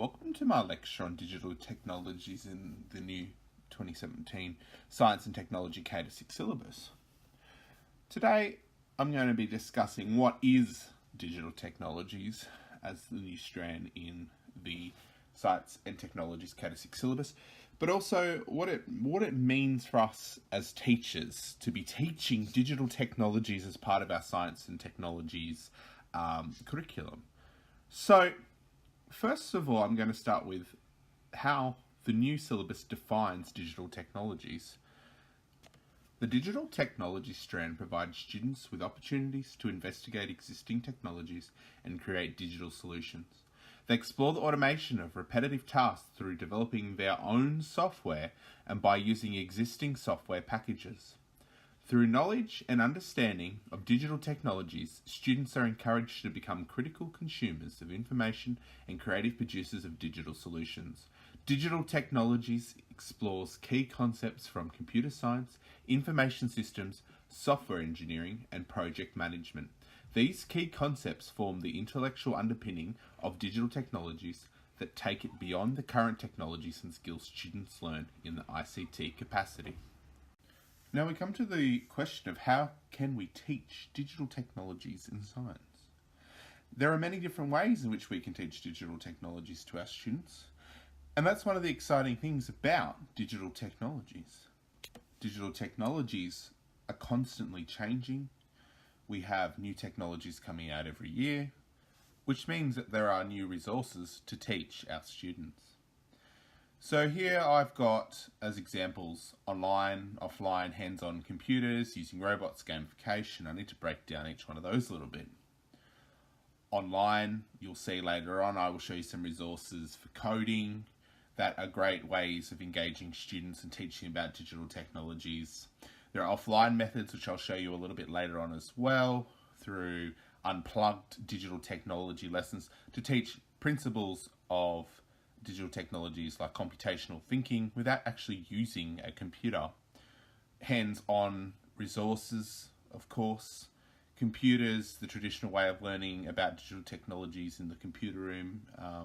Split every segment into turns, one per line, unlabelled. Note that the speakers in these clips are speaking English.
Welcome to my lecture on digital technologies in the new 2017 Science and Technology K-6 syllabus. Today I'm going to be discussing what is digital technologies as the new strand in the Science and Technologies K-6 syllabus, but also what it means for us as teachers to be teaching digital technologies as part of our Science and Technologies curriculum. So first of all, I'm going to start with how the new syllabus defines digital technologies. The digital technology strand provides students with opportunities to investigate existing technologies and create digital solutions. They explore the automation of repetitive tasks through developing their own software and by using existing software packages. Through knowledge and understanding of digital technologies, students are encouraged to become critical consumers of information and creative producers of digital solutions. Digital technologies explores key concepts from computer science, information systems, software engineering, and project management. These key concepts form the intellectual underpinning of digital technologies that take it beyond the current technologies and skills students learn in the ICT capacity. Now we come to the question of how can we teach digital technologies in science? There are many different ways in which we can teach digital technologies to our students, and that's one of the exciting things about digital technologies. Digital technologies are constantly changing. We have new technologies coming out every year, which means that there are new resources to teach our students. So here I've got as examples online, offline, hands-on computers, using robots, gamification. I need to break down each one of those a little bit. Online, you'll see later on, I will show you some resources for coding that are great ways of engaging students and teaching about digital technologies. There are offline methods, which I'll show you a little bit later on as well, through unplugged digital technology lessons to teach principles of digital technologies like computational thinking without actually using a computer. Hands-on resources, of course. Computers, the traditional way of learning about digital technologies in the computer room,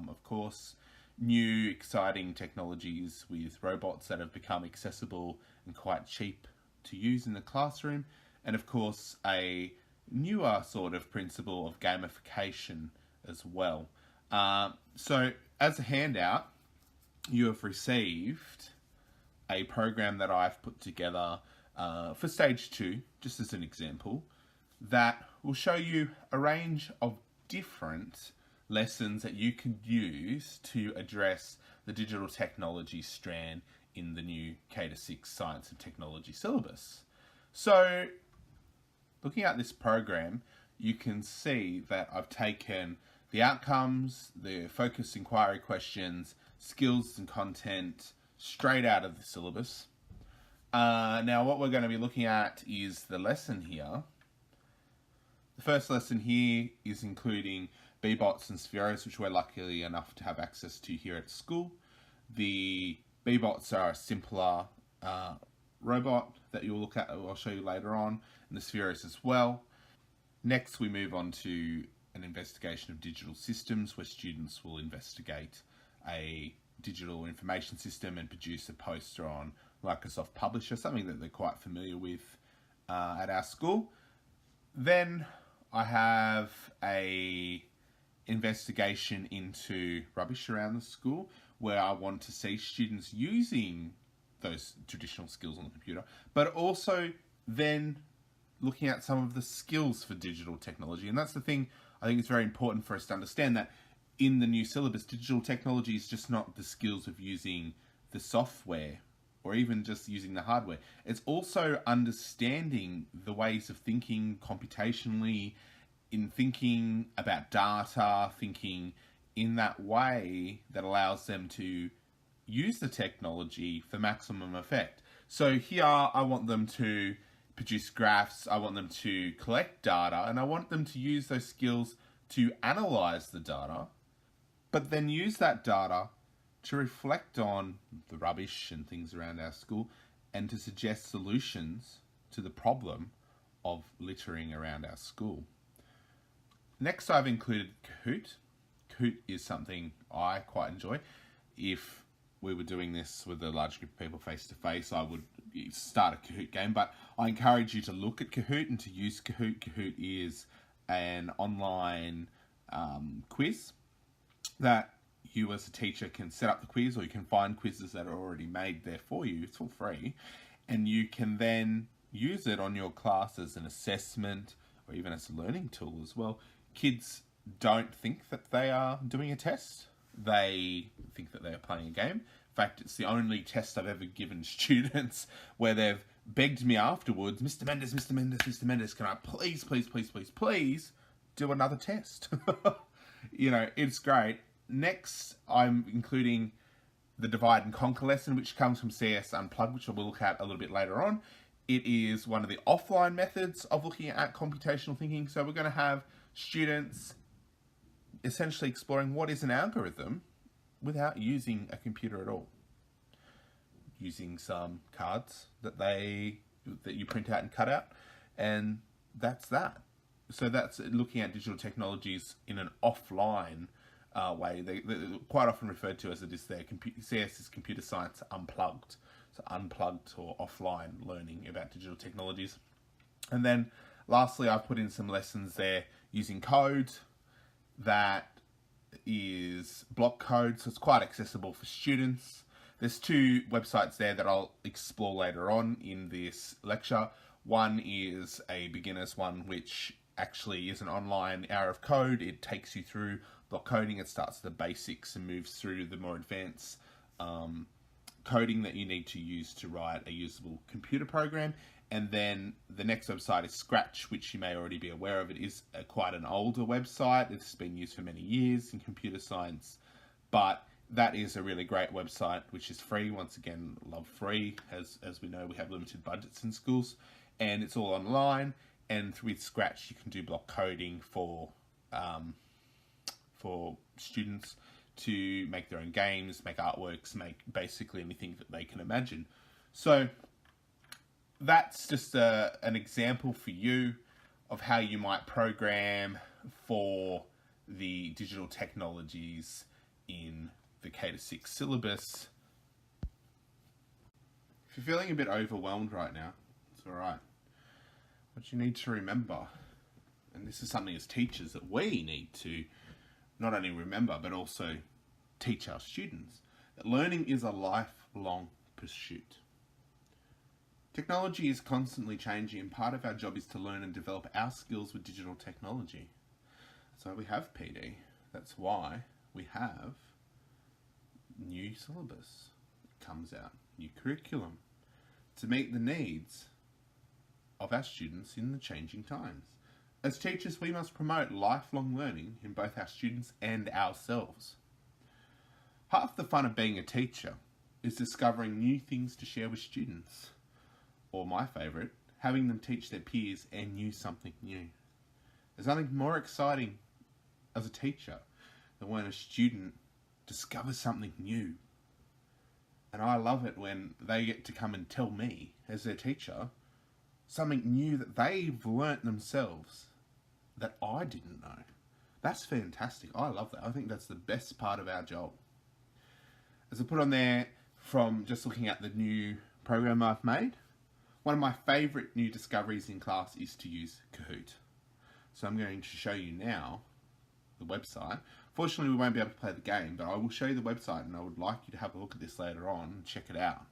of course. New exciting technologies with robots that have become accessible and quite cheap to use in the classroom, and of course a newer sort of principle of gamification as well. So as a handout, you have received a program that I've put together for stage 2, just as an example, that will show you a range of different lessons that you can use to address the digital technology strand in the new K-6 Science and Technology syllabus. So looking at this program, you can see that I've taken the outcomes, the focus inquiry questions, skills and content straight out of the syllabus. Now what we're going to be looking at is the lesson here. The first lesson here is including B-bots and spheros, which we're lucky enough to have access to here at school. The B-bots are a simpler robot that you'll look at, I'll show you later on, and the spheros as well. Next we move on to an investigation of digital systems, where students will investigate a digital information system and produce a poster on Microsoft Publisher, something that they're quite familiar with at our school. Then I have a investigation into rubbish around the school, where I want to see students using those traditional skills on the computer, but also then looking at some of the skills for digital technology. And that's the thing I think it's very important for us to understand, that in the new syllabus, digital technology is just not the skills of using the software or even just using the hardware. It's also understanding the ways of thinking computationally, in thinking about data, thinking in that way that allows them to use the technology for maximum effect. So here I want them to produce graphs, I want them to collect data, and I want them to use those skills to analyze the data, but then use that data to reflect on the rubbish and things around our school and to suggest solutions to the problem of littering around our school. Next, I've included Kahoot. Kahoot is something I quite enjoy. If we were doing this with a large group of people face to face, I would start a Kahoot game, but I encourage you to look at Kahoot and to use Kahoot. Kahoot is an online quiz that you as a teacher can set up the quiz, or you can find quizzes that are already made there for you. It's all free, and you can then use it on your class as an assessment or even as a learning tool as well. Kids don't think that they are doing a test. They think that they are playing a game. In fact, it's the only test I've ever given students where they've begged me afterwards, Mr. Mendes, Mr. Mendes, Mr. Mendes, can I please do another test? You know, it's great. Next, I'm including the Divide and Conquer lesson, which comes from CS Unplugged, which I will look at a little bit later on. It is one of the offline methods of looking at computational thinking. So we're going to have students essentially exploring what is an algorithm without using a computer at all. Using some cards that you print out and cut out, and that's that. So that's looking at digital technologies in an offline way. They're quite often referred to as it is there. CS is Computer Science Unplugged. So unplugged or offline learning about digital technologies. And then lastly, I've put in some lessons there using code that is block code. So it's quite accessible for students. There's two websites there that I'll explore later on in this lecture. One is a beginner's one, which actually is an online hour of code. It takes you through block coding. It starts at the basics and moves through the more advanced coding that you need to use to write a usable computer program. And then the next website is Scratch, which you may already be aware of. It is quite an older website. It's been used for many years in computer science, but that is a really great website, which is free. Once again, love free. As we know, we have limited budgets in schools, and it's all online. And with Scratch, you can do block coding for students to make their own games, make artworks, make basically anything that they can imagine. So that's just an example for you of how you might program for the digital technologies in the K-6 syllabus. If you're feeling a bit overwhelmed right now, it's all right. What you need to remember, and this is something as teachers that we need to not only remember, but also teach our students, that learning is a lifelong pursuit. Technology is constantly changing, and part of our job is to learn and develop our skills with digital technology. So we have PD. That's why we have new syllabus comes out, new curriculum to meet the needs of our students in the changing times. As teachers, we must promote lifelong learning in both our students and ourselves. Half the fun of being a teacher is discovering new things to share with students. Or my favourite, having them teach their peers and use something new. There's nothing more exciting as a teacher than when a student discovers something new. And I love it when they get to come and tell me, as their teacher, something new that they've learnt themselves that I didn't know. That's fantastic. I love that. I think that's the best part of our job. As I put on there, from just looking at the new program I've made, one of my favourite new discoveries in class is to use Kahoot. So I'm going to show you now the website. Fortunately, we won't be able to play the game, but I will show you the website, and I would like you to have a look at this later on and check it out.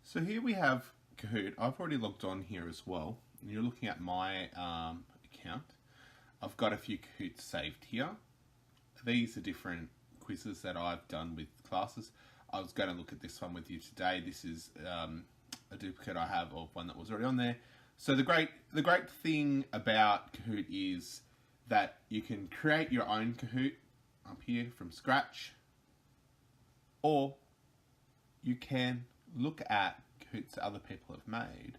So here we have Kahoot. I've already logged on here as well. You're looking at my account. I've got a few Kahoots saved here. These are different quizzes that I've done with classes. I was going to look at this one with you today. This is a duplicate I have of one that was already on there. So the great thing about Kahoot is that you can create your own Kahoot up here from scratch, or you can look at Kahoots that other people have made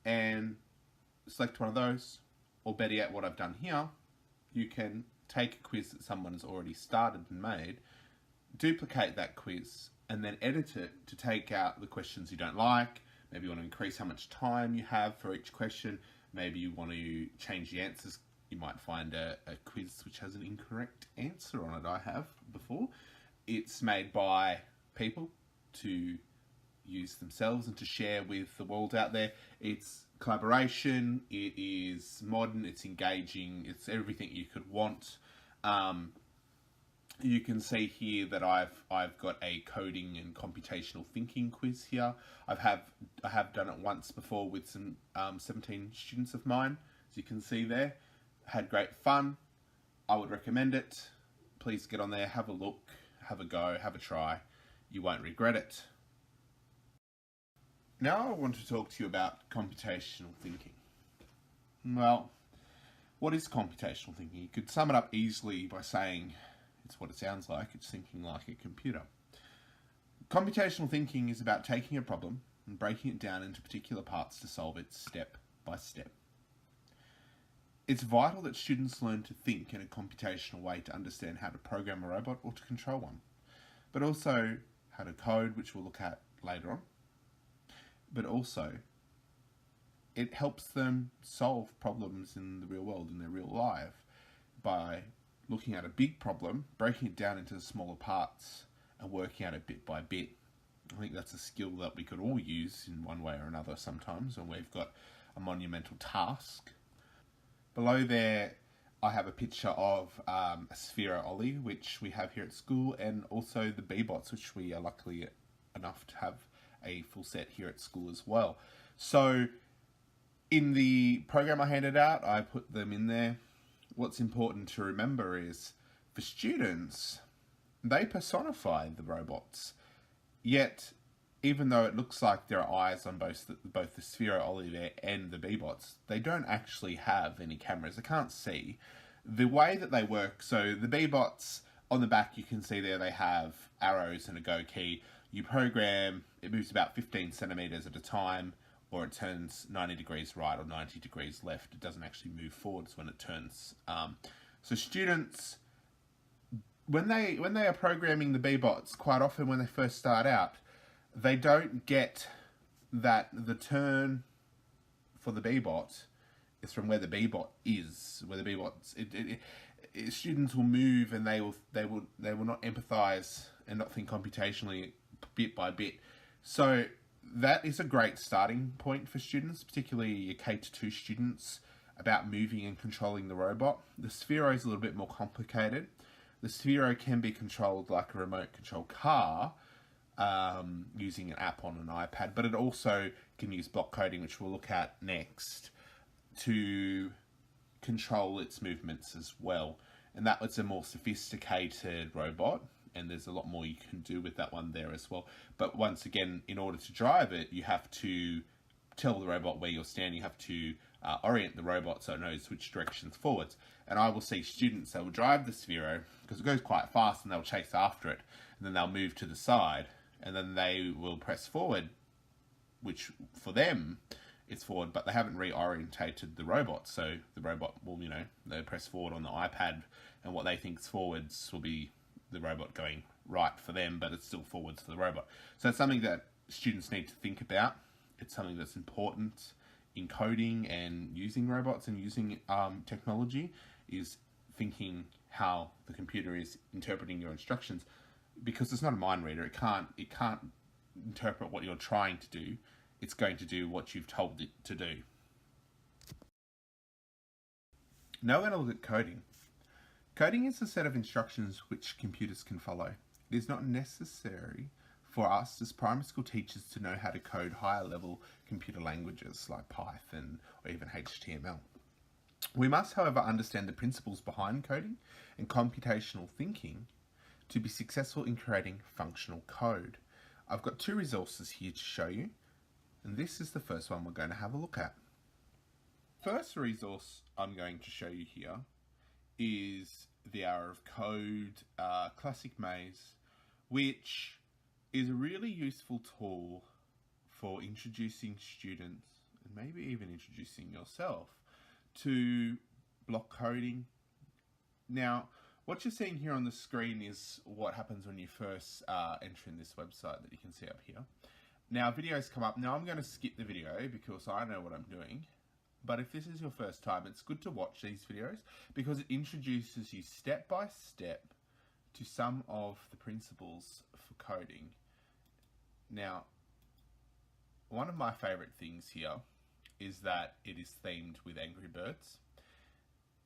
and select one of those, or better yet, what I've done here, you can take a quiz that someone has already started and made, duplicate that quiz, and then edit it to take out the questions you don't like. Maybe you want to increase how much time you have for each question. Maybe you want to change the answers you might find a quiz which has an incorrect answer on it. I have before. It's made by people to use themselves and to share with the world out there. It's collaboration, it is modern, it's engaging, it's everything you could want. You can see here that I've got a coding and computational thinking quiz here. I have done it once before with some 17 students of mine, as you can see there. Had great fun. I would recommend it. Please get on there, have a look, have a go, have a try. You won't regret it. Now I want to talk to you about computational thinking. Well, what is computational thinking? You could sum it up easily by saying it's what it sounds like. It's thinking like a computer. Computational thinking is about taking a problem and breaking it down into particular parts to solve it step by step. It's vital that students learn to think in a computational way to understand how to program a robot or to control one, but also how to code, which we'll look at later on. But also, it helps them solve problems in the real world, in their real life, by looking at a big problem, breaking it down into smaller parts, and working at it bit by bit. I think that's a skill that we could all use in one way or another sometimes when we've got a monumental task. Below there, I have a picture of a Sphero Ollie, which we have here at school, and also the B-Bots, which we are luckily enough to have a full set here at school as well. So in the program I handed out, I put them in there. What's important to remember is, for students, they personify the robots. Yet, even though it looks like there are eyes on both the Sphero Ollie there and the B-Bots, they don't actually have any cameras. They can't see. The way that they work, so the B-Bots, on the back you can see there they have arrows and a go key. You program, it moves about 15 centimeters at a time, or it turns 90 degrees right or 90 degrees left. It doesn't actually move forwards when it turns. So students, when they are programming the B-Bots, quite often when they first start out, they don't get that the turn for the B-Bot is from where the B-Bot is, where the B-Bots. Students will move and they will not empathize and not think computationally bit by bit. So that is a great starting point for students, particularly your K-2 students, about moving and controlling the robot. The Sphero is a little bit more complicated. The Sphero can be controlled like a remote control car, using an app on an iPad, but it also can use block coding, which we'll look at next, to control its movements as well. And that was a more sophisticated robot, and there's a lot more you can do with that one there as well. But once again, in order to drive it, you have to tell the robot where you're standing. You have to orient the robot so it knows which direction's forwards. And I will see students, they will drive the Sphero, because it goes quite fast, and they'll chase after it, and then they'll move to the side, and then they will press forward, which for them is forward, but they haven't reorientated the robot. So the robot will, they press forward on the iPad, and what they think is forwards will be the robot going right for them, but it's still forwards for the robot. So it's something that students need to think about. It's something that's important in coding and using robots and using technology, is thinking how the computer is interpreting your instructions, because it's not a mind reader. It can't interpret what you're trying to do. It's going to do what you've told it to do. Now we're going to look at coding. Coding is a set of instructions which computers can follow. It is not necessary for us as primary school teachers to know how to code higher level computer languages like Python or even HTML. We must, however, understand the principles behind coding and computational thinking to be successful in creating functional code. I've got two resources here to show you, and this is the first one we're going to have a look at. First resource I'm going to show you here is the Hour of Code Classic Maze, which is a really useful tool for introducing students, and maybe even introducing yourself, to block coding. Now, what you're seeing here on the screen is what happens when you first enter in this website that you can see up here. Now, videos come up. Now, I'm going to skip the video because I know what I'm doing. But if this is your first time, it's good to watch these videos because it introduces you step by step to some of the principles for coding. Now, one of my favorite things here is that it is themed with Angry Birds.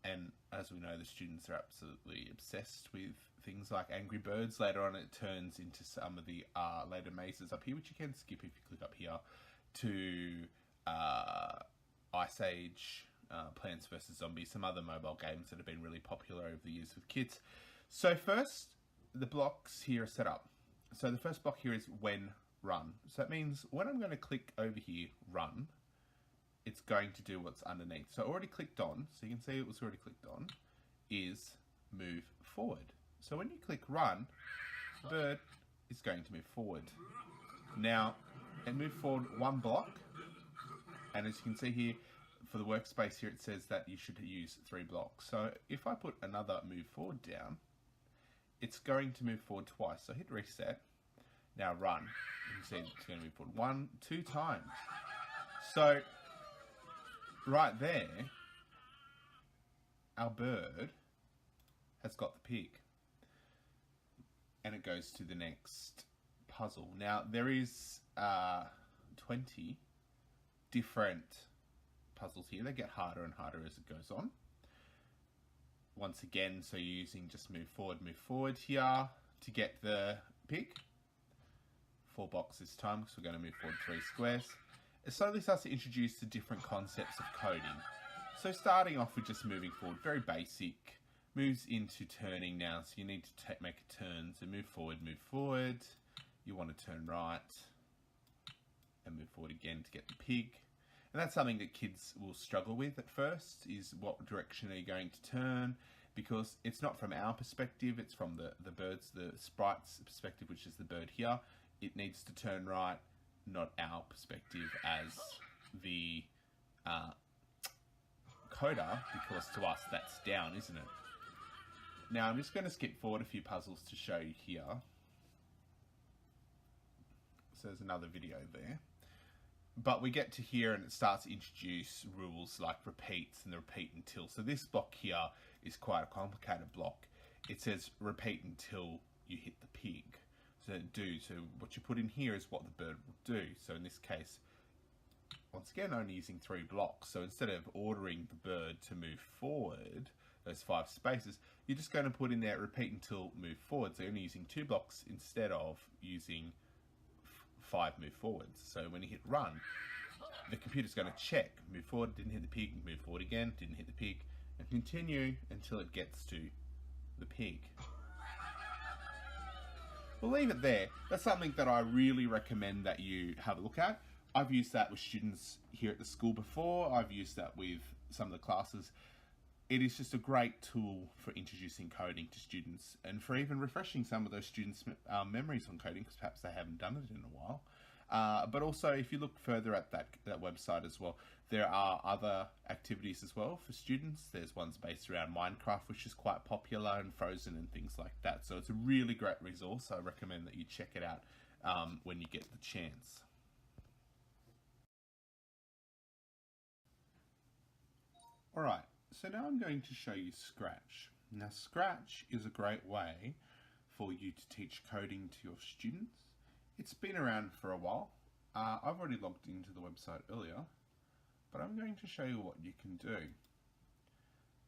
And as we know, the students are absolutely obsessed with things like Angry Birds. Later on, it turns into some of the later mazes up here, which you can skip if you click up here, to Ice Age, Plants vs. Zombies, some other mobile games that have been really popular over the years with kids. So first, the blocks here are set up. So the first block here is when run. So that means when I'm going to click over here, run, it's going to do what's underneath. So I already clicked on, so you can see it was already clicked on, is move forward. So when you click run, the bird is going to move forward. Now, and move forward one block. And as you can see here, for the workspace here, it says that you should use 3 blocks. So if I put another move forward down, it's going to move forward twice. So hit reset. Now run. You can see it's going to move forward 2 times. So right there, our bird has got the pig. And it goes to the next puzzle. Now there is 20 different puzzles here. They get harder and harder as it goes on. Once again, so you're using just move forward here to get the pig. 4 blocks this time because we're going to move forward 3 squares. It slowly starts to introduce the different concepts of coding. So starting off with just moving forward, very basic, moves into turning now. So you need to make a turn. So move forward. You want to turn right and move forward again to get the pig. And that's something that kids will struggle with at first, is what direction are you going to turn, because it's not from our perspective, it's from the bird's, the sprite's perspective, which is the bird here. It needs to turn right, not our perspective as the coder, because to us that's down, isn't it? Now I'm just going to skip forward a few puzzles to show you here. So there's another video there. But we get to here and it starts to introduce rules like repeats and the repeat until. So this block here is quite a complicated block. It says repeat until you hit the pig. So what you put in here is what the bird will do. So in this case, once again, only using 3 blocks. So instead of ordering the bird to move forward, those 5 spaces, you're just going to put in there repeat until move forward. So you're only using 2 blocks instead of using 5 move forwards. So when you hit run, the computer's going to check, move forward, didn't hit the pig, move forward again, didn't hit the pig, and continue until it gets to the pig. We'll leave it there. That's something that I really recommend that you have a look at. I've used that with students here at the school before. I've used that with some of the classes. It is just a great tool for introducing coding to students and for even refreshing some of those students' memories on coding, because perhaps they haven't done it in a while. But also, if you look further at that website as well, there are other activities as well for students. There's ones based around Minecraft, which is quite popular, and Frozen and things like that. So it's a really great resource. I recommend that you check it out when you get the chance. All right. So now I'm going to show you Scratch. Now Scratch is a great way for you to teach coding to your students. It's been around for a while. I've already logged into the website earlier, but I'm going to show you what you can do.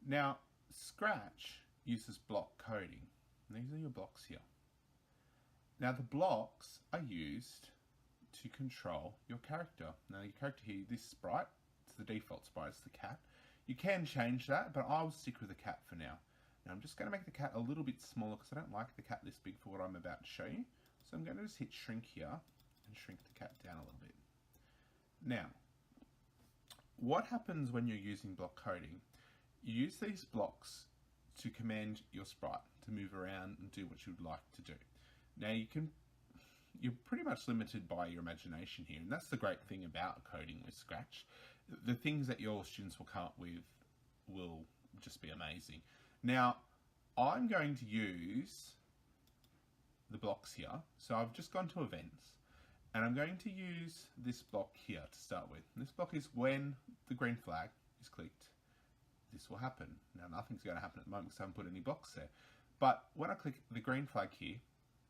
Now Scratch uses block coding. These are your blocks here. Now the blocks are used to control your character. Now your character here, this sprite, it's the default sprite, it's the cat. You can change that, but I'll stick with the cat for now. Now I'm just going to make the cat a little bit smaller because I don't like the cat this big for what I'm about to show you. So I'm going to just hit shrink here and shrink the cat down a little bit. Now, what happens when you're using block coding? You use these blocks to command your sprite to move around and do what you would like to do. Now you're pretty much limited by your imagination here, and that's the great thing about coding with Scratch. The things that your students will come up with will just be amazing. Now, I'm going to use the blocks here. So I've just gone to events, And I'm going to use this block here to start with. And this block is when the green flag is clicked, this will happen. Now nothing's going to happen at the moment because I haven't put any blocks there. But when I click the green flag here,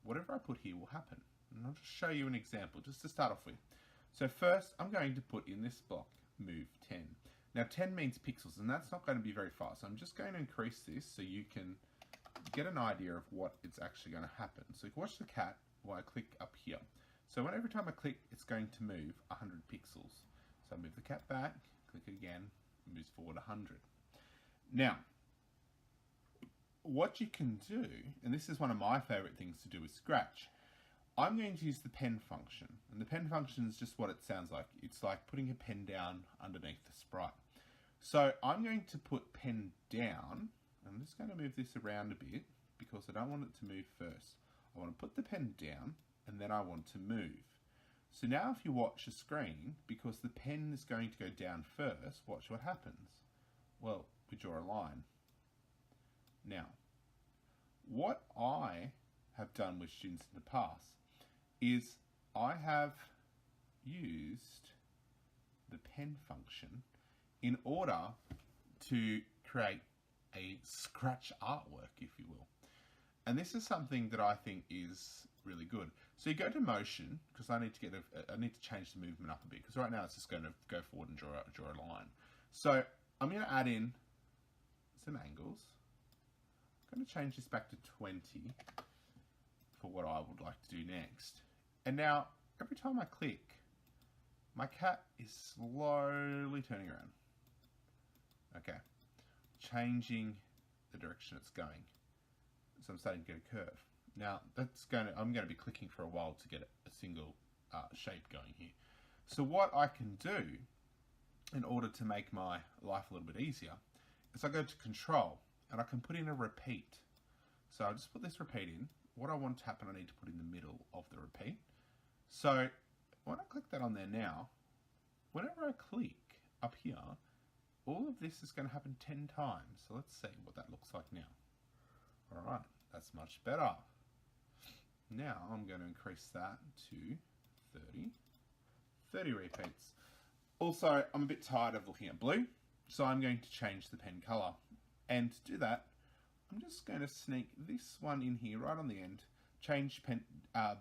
whatever I put here will happen. And I'll just show you an example just to start off with. So first I'm going to put in this block, move 10. Now 10 means pixels and that's not going to be very fast. So I'm just going to increase this so you can get an idea of what it's actually going to happen. So you can watch the cat while I click up here. So every time I click, it's going to move 100 pixels. So I move the cat back, click it again, it moves forward 100. Now, what you can do, and this is one of my favorite things to do with Scratch, I'm going to use the pen function. And the pen function is just what it sounds like. It's like putting a pen down underneath the sprite. So I'm going to put pen down. I'm just going to move this around a bit because I don't want it to move first. I want to put the pen down and then I want to move. So now if you watch the screen, because the pen is going to go down first, watch what happens. Well, we draw a line. Now, what I have done with students in the past is I have used the pen function in order to create a Scratch artwork, if you will. And this is something that I think is really good. So you go to motion, because I need to change the movement up a bit, because right now it's just going to go forward and draw a line. So I'm going to add in some angles. I'm going to change this back to 20 for what I would like to do next. And now, every time I click, my cat is slowly turning around. Okay, changing the direction it's going. So I'm starting to get a curve. Now I'm going to be clicking for a while to get a single shape going here. So what I can do in order to make my life a little bit easier is I go to control and I can put in a repeat. So I'll just put this repeat in. What I want to happen, I need to put in the middle of the repeat. So when I click that on there now, whenever I click up here, all of this is going to happen 10 times. So let's see what that looks like now. All right, that's much better. Now I'm going to increase that to 30 repeats. Also, I'm a bit tired of looking at blue, so I'm going to change the pen color. And to do that, I'm just going to sneak this one in here right on the end, change the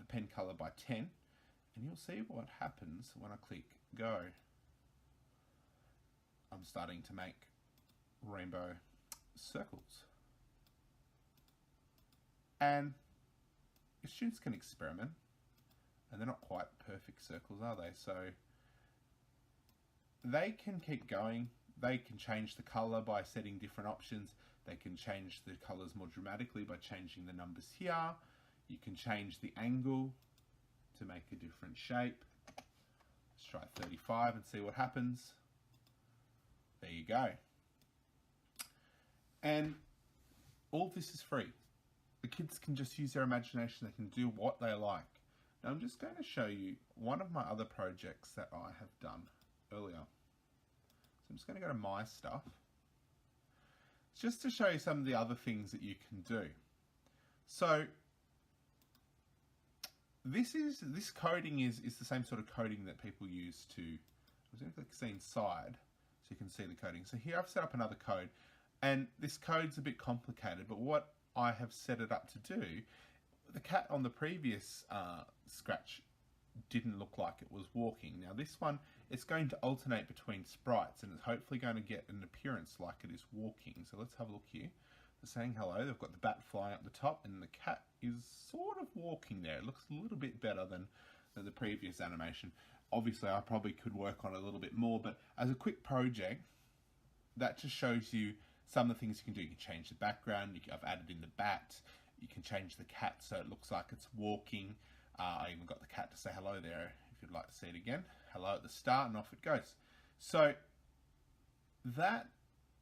pen color by 10, and you'll see what happens when I click go. I'm starting to make rainbow circles. And your students can experiment, and they're not quite perfect circles, are they? So they can keep going. They can change the color by setting different options. They can change the colors more dramatically by changing the numbers here. You can change the angle to make a different shape. Let's try 35 and see what happens. There you go. And all this is free. The kids can just use their imagination. They can do what they like. Now I'm just going to show you one of my other projects that I have done earlier. So I'm just going to go to my stuff. Just to show you some of the other things that you can do. So this coding is the same sort of coding that people use to, I'm just going to click see inside so you can see the coding. So here I've set up another code, and this code's a bit complicated, but what I have set it up to do, the cat on the previous Scratch didn't look like it was walking. Now this one, it's going to alternate between sprites and it's hopefully going to get an appearance like it is walking. So let's have a look here. They're saying hello. They've got the bat flying up the top and the cat is sort of walking there. It looks a little bit better than the previous animation. Obviously I probably could work on it a little bit more, but as a quick project, that just shows you some of the things you can do. You can change the background. I've added in the bat. You can change the cat so it looks like it's walking. I even got the cat to say hello there if you'd like to see it again. Hello at the start, and off it goes. So that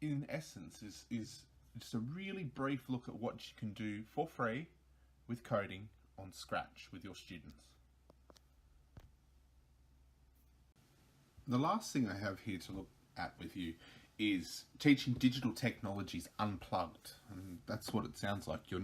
in essence is just a really brief look at what you can do for free with coding on Scratch with your students. The last thing I have here to look at with you is teaching digital technologies unplugged, and that's what it sounds like. You're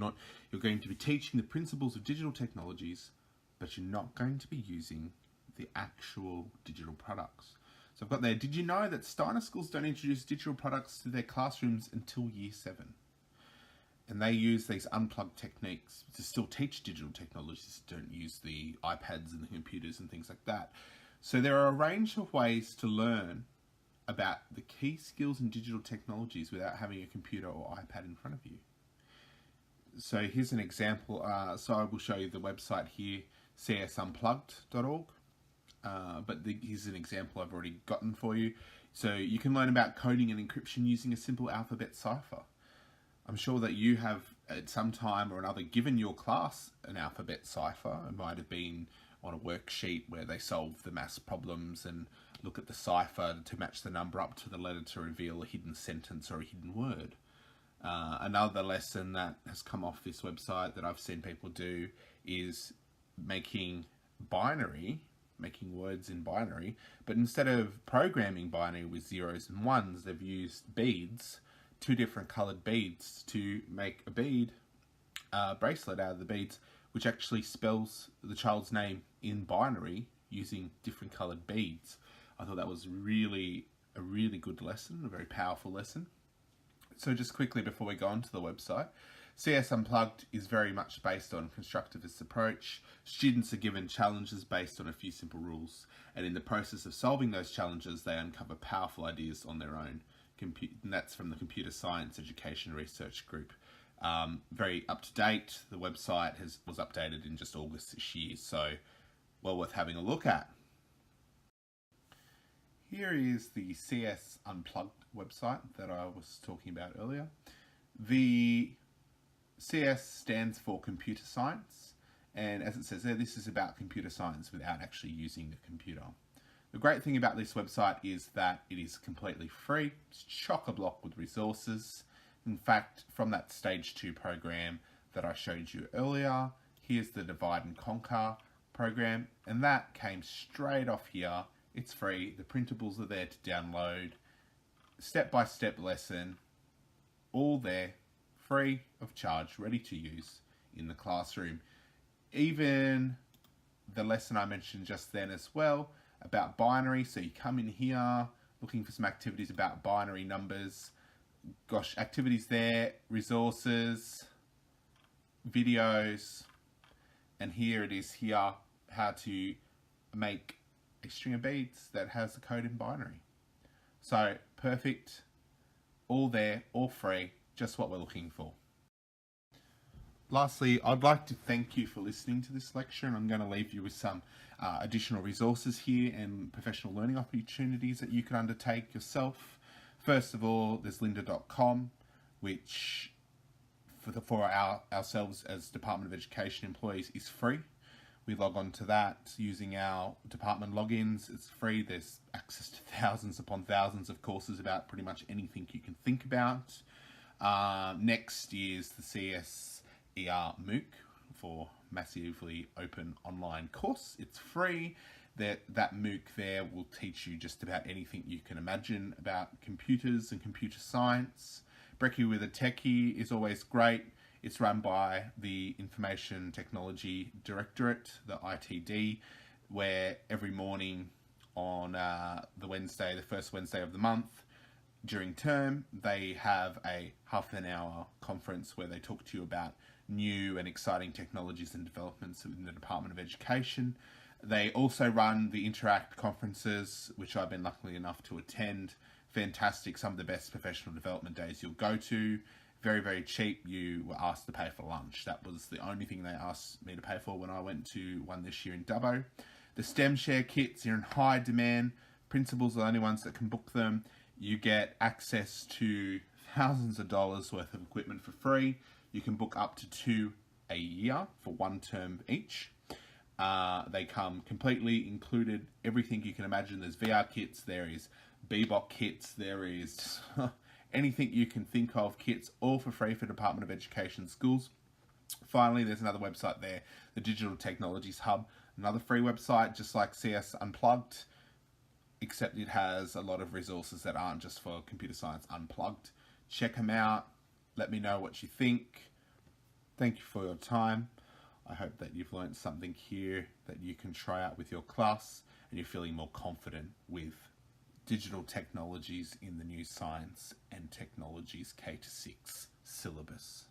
going to be teaching the principles of digital technologies, but you're not going to be using the actual digital products. So I've got there, did you know that Steiner schools don't introduce digital products to their classrooms until year 7? And they use these unplugged techniques to still teach digital technologies, don't use the iPads and the computers and things like that. So there are a range of ways to learn about the key skills in digital technologies without having a computer or iPad in front of you. So here's an example. So I will show you the website here, csunplugged.org. Here's an example I've already gotten for you. So you can learn about coding and encryption using a simple alphabet cipher. I'm sure that you have at some time or another given your class an alphabet cipher. It might have been on a worksheet where they solve the maths problems and look at the cipher to match the number up to the letter to reveal a hidden sentence or a hidden word. Another lesson that has come off this website that I've seen people do is making words in binary, but instead of programming binary with zeros and ones, they've used beads, 2 different coloured beads, to make a bead bracelet out of the beads, which actually spells the child's name in binary using different coloured beads. I thought that was a really good lesson, a very powerful lesson. So just quickly before we go on to the website, CS Unplugged is very much based on a constructivist approach. Students are given challenges based on a few simple rules, and in the process of solving those challenges, they uncover powerful ideas on their own. And that's from the Computer Science Education Research Group. Very up to date. The website was updated in just August this year, so well worth having a look at. Here is the CS Unplugged website that I was talking about earlier. The CS stands for computer science, and as it says there, this is about computer science without actually using a computer. The great thing about this website is that it is completely free. It's chock-a-block with resources. In fact, from that stage 2 program that I showed you earlier, here's the Divide and Conquer program, and that came straight off here. It's free. The printables are there to download. Step-by-step lesson, all there, free of charge, ready to use in the classroom. Even the lesson I mentioned just then as well about binary. So you come in here looking for some activities about binary numbers. Gosh, activities there, resources, videos, and here it is here, how to make a string of beads that has the code in binary. So perfect, all there, all free, just what we're looking for. Lastly, I'd like to thank you for listening to this lecture, and I'm going to leave you with some additional resources here and professional learning opportunities that you can undertake yourself. First of all, there's lynda.com, which for ourselves as Department of Education employees is free. We log on to that using our department logins. It's free. There's access to thousands upon thousands of courses about pretty much anything you can think about. Next is the CSER MOOC for Massively Open Online Course. It's free. That MOOC there will teach you just about anything you can imagine about computers and computer science. Brekkie with a Techie is always great. It's run by the Information Technology Directorate, the ITD, where every morning on the first Wednesday of the month during term, they have a half-an-hour conference where they talk to you about new and exciting technologies and developments within the Department of Education. They also run the Interact conferences, which I've been lucky enough to attend. Fantastic, some of the best professional development days you'll go to. Very, very cheap. You were asked to pay for lunch. That was the only thing they asked me to pay for when I went to one this year in Dubbo. The STEM Share kits are in high demand. Principals are the only ones that can book them. You get access to thousands of dollars worth of equipment for free. You can book up to 2 a year for 1 term each. They come completely included, everything you can imagine. There's VR kits, there is Bebop kits, there is anything you can think of, kits, all for free for Department of Education schools. Finally, there's another website there, the Digital Technologies Hub, another free website, just like CS Unplugged, except it has a lot of resources that aren't just for computer science unplugged. Check them out. Let me know what you think. Thank you for your time. I hope that you've learned something here that you can try out with your class and you're feeling more confident with digital technologies in the new science and technologies K-6 syllabus.